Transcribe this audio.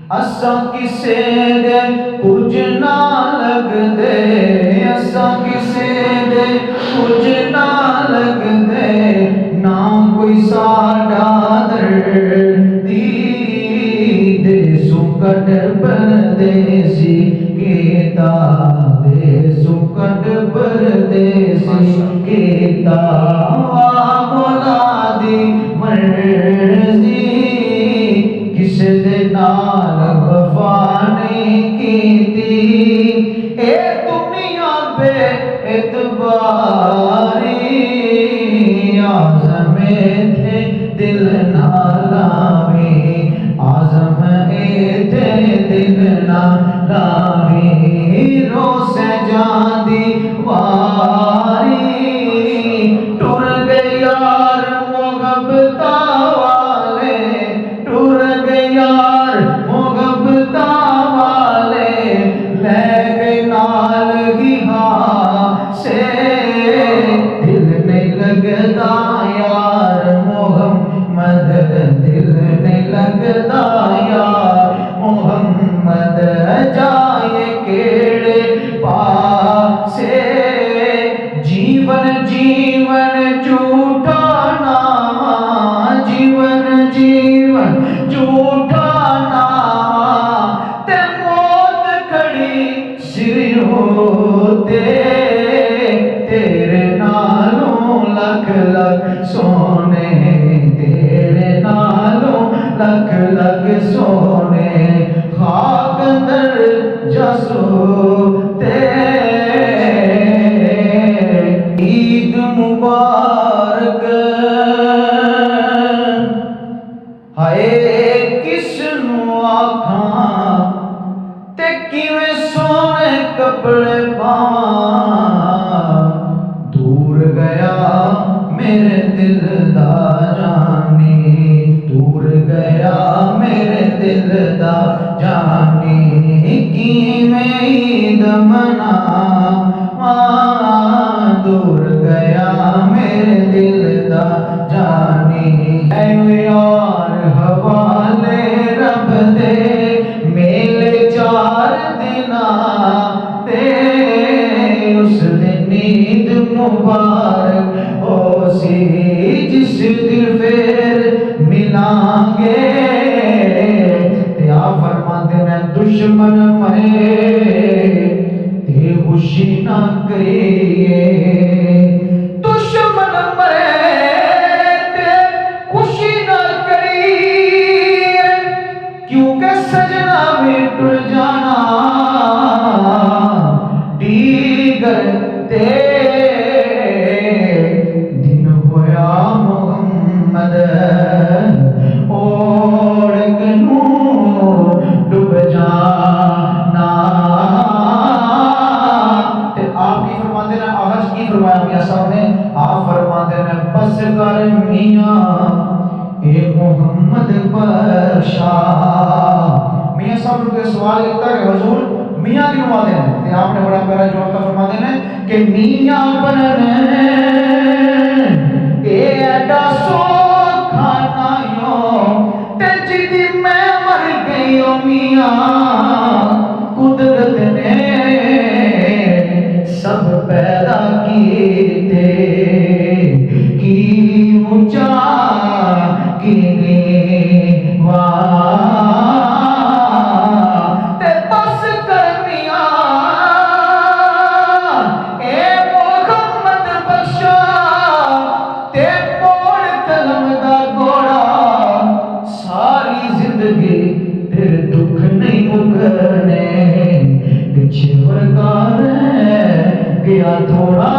असा किसे दे कुछ ना लगदे, असा किसे दे कुछ ना लगदे, ना कोई साडा दर्दी दे सुकट परदेसी केता, दे सुकट परदेसी केता। मौला दी मर्जी किस दे नाल वफा नहीं कीती, ए दुनिया बे इतबारी आज़म थे दिल ना लावी, आज़म थे दिल ना लावी। रोसे जांदी वारी टुर गए यार मोहब्बता वाले, टुर गए यार मोहब्बता वाले, ले गए नाल ही हाँ से दिल नहीं लगता यार मोहम्मद, दिल नहीं लगता यार मोहम्मद। जाए केड़े पासे जीवन जीवन झूठा नामा, जीवन जीवन झूठा नामा, ते मौत खड़ी सिर होते तेरे नालों लख लख सोने, तेरे नालों लख लख सोने, खाक अंदर जसोते। ईद मुबारक हाय किसनू आखां, ते किवें सोने कपड़े पावां, दूर गया मेरे दिल दा जानी, दूर गया मेरे दिल दा जानी। किवें ईद मनावां, दूर गया मेरे दिल दा जानी। ऐ यार हवाले रब दे मेले चार दिनां ते, उस दिन ईद मुबारक हो सी जिस दिन फिर मिलांगे। ते आप फरमाते ने दुश्मन मरे ते खुशी ना करिए, दुश्मन मरे ते खुशी ना करिए, क्योंकि सजना भी टुर जाना दीगर ते दिन होया मोहम्मद, ओढ़ गनू डूब जाना। आप की फरमाते ने आवाज की फरमाया मियां साहब ने, आप फरमाते ने बस कर मियां ए मोहम्मद बख्शा। मियां साहब ने सवाल किया कि हुजूर मियां क्यों आते हैं, ते आपने बड़ा प्यारा जवाब फरमाते ने कि मियां बनने ए एडा सौखा नायो, ते जिदी मैं मर गई ओ मियां कुदरत ने सब पैदा कीते, की ऊंचा की नीवा, ते बस कर मियां ए मोहम्मद बख्शा, ते मोड़ कलम दा घोड़ा, सारी जिंदगी तेरे दुख नहीं मुकने, पिछे वरगार गया थोड़ा